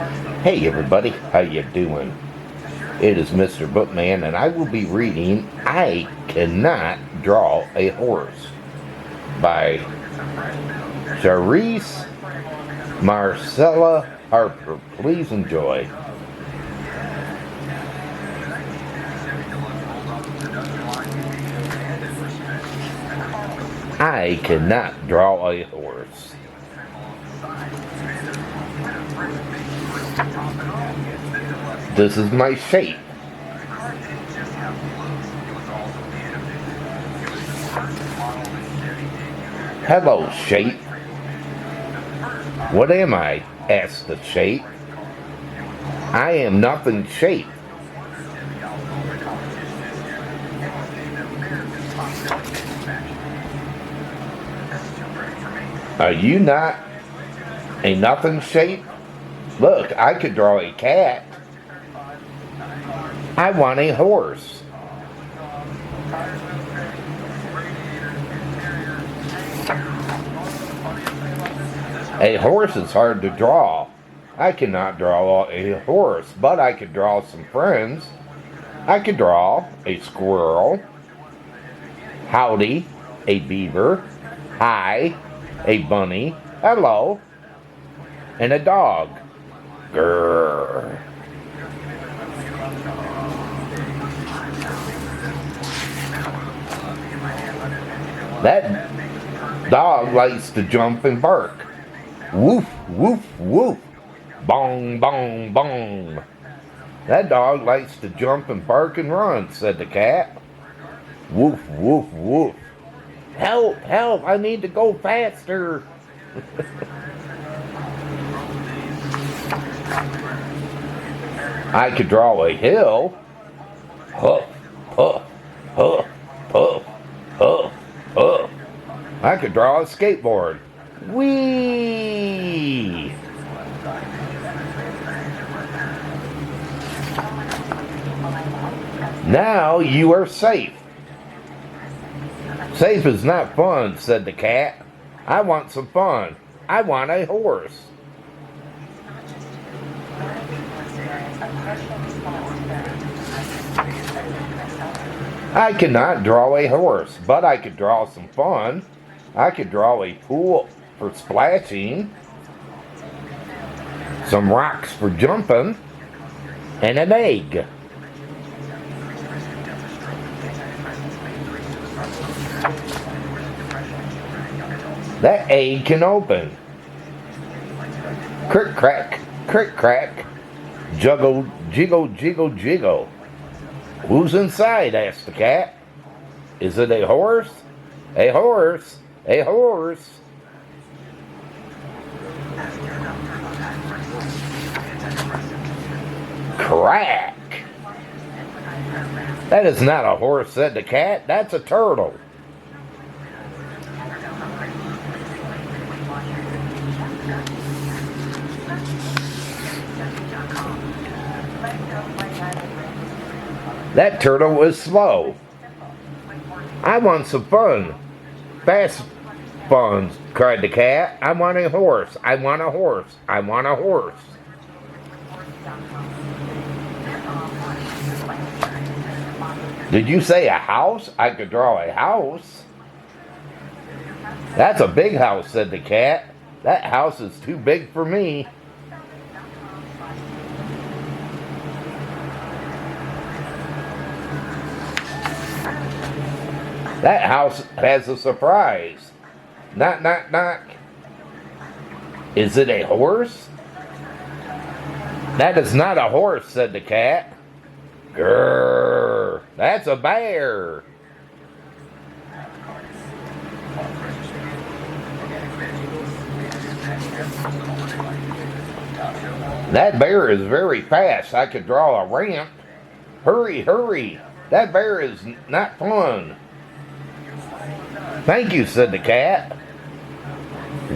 Hey everybody, how you doing? It is Mr. Bookman, and I will be reading I Cannot Draw a Horse by Charise Marcella Harper. Please enjoy. I cannot draw a horse. This is my shape. Hello, shape. What am I? Asked the shape. I am nothing, shape. Are you not a nothing, shape? Look, I could draw a cat. I want a horse. A horse is hard to draw. I cannot draw a horse, but I could draw some friends. I could draw a squirrel. Howdy, a beaver. Hi, a bunny. Hello, and a dog. Grrr. That dog likes to jump and bark. Woof, woof, woof. Bong, bong, bong. That dog likes to jump and bark and run, said the cat. Woof, woof, woof. Help, help, I need to go faster. I could draw a hill. Huff, huff, huff, huff, huff, huff. I could draw a skateboard. Whee! Now you are safe. Safe is not fun, said the cat. I want some fun. I want a horse. I cannot draw a horse, but I could draw some fun. I could draw a pool for splashing, some rocks for jumping, and an egg. That egg can open. Crick crack, crick crack, juggle, jiggle, jiggle, jiggle. Who's inside? Asked the cat. Is it a horse? A horse, a horse. Crack. That is not a horse, said the cat. That's a turtle. That turtle was slow. I want some fun. Fast fun, cried the cat. I want a horse. I want a horse. I want a horse. Did you say a house? I could draw a house. That's a big house, said the cat. That house is too big for me. That house has a surprise. Knock, knock, knock. Is it a horse? That is not a horse, said the cat. Grrr, that's a bear. That bear is very fast. I could draw a ramp. Hurry, hurry. That bear is not fun. Thank you, said the cat.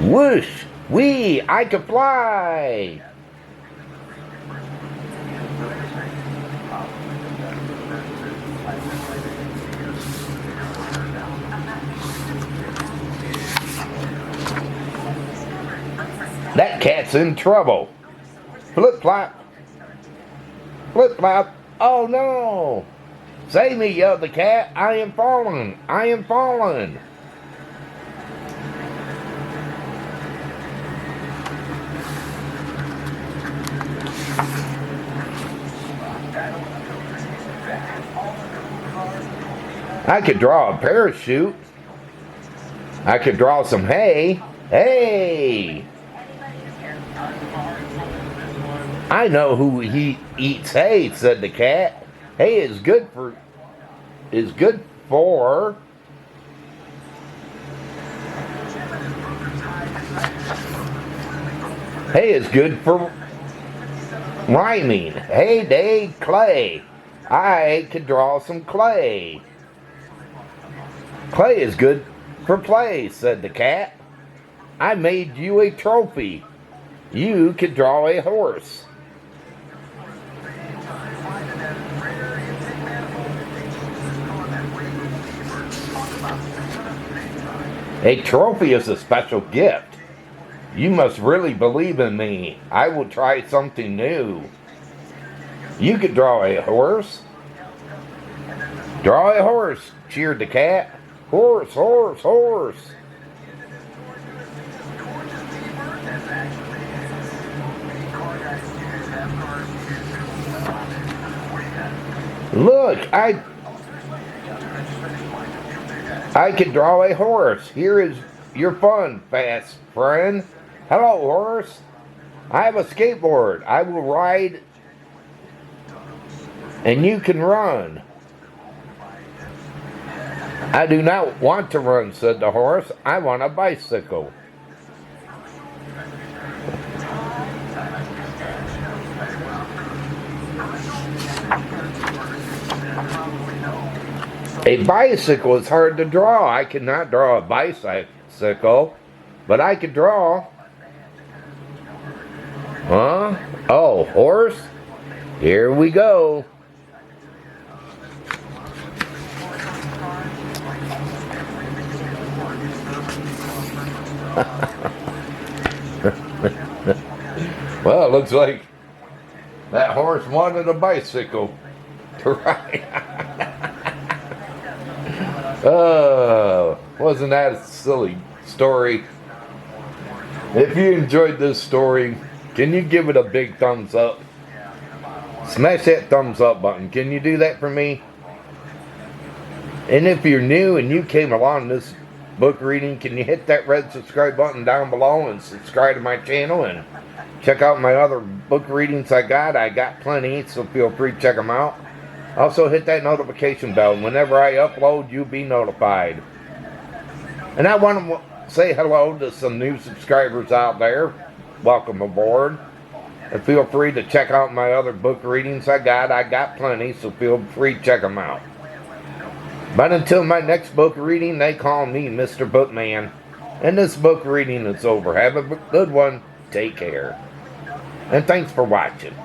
Whoosh, wee, I can fly. That cat's in trouble. Flip flop. Flip flop. Oh no. Save me, yelled the cat. I am falling. I am falling. I could draw a parachute. I could draw some hay. Hey! I know who eats hay, said the cat. Hay is good for hay is good for rhyming. Hey day clay. I could draw some clay. Clay is good for play, said the cat. I made you a trophy. You could draw a horse. A trophy is a special gift. You must really believe in me. I will try something new. You could draw a horse. Draw a horse, cheered the cat. Horse, horse, horse. Look, I can draw a horse. Here is your fun, fast friend. Hello, horse. I have a skateboard. I will ride and you can run. I do not want to run, said the horse. I want a bicycle. A bicycle is hard to draw. I cannot draw a bicycle, but I could draw. Huh? Oh, horse? Here we go. Well, it looks like that horse wanted a bicycle to ride. Wasn't that a silly story? If you enjoyed this story, can you give it a big thumbs up? Smash that thumbs up button. Can you do that for me? And if you're new and you came along this book reading, can you hit that red subscribe button down below and subscribe to my channel and check out my other book readings I got plenty, so feel free to check them out. Also hit that notification bell. Whenever I upload, you'll be notified. And I want to say hello to some new subscribers out there. Welcome aboard. And feel free to check out my other book readings I got plenty, so feel free to check them out. But until my next book reading, they call me Mr. Bookman. And this book reading is over. Have a good one. Take care. And thanks for watching.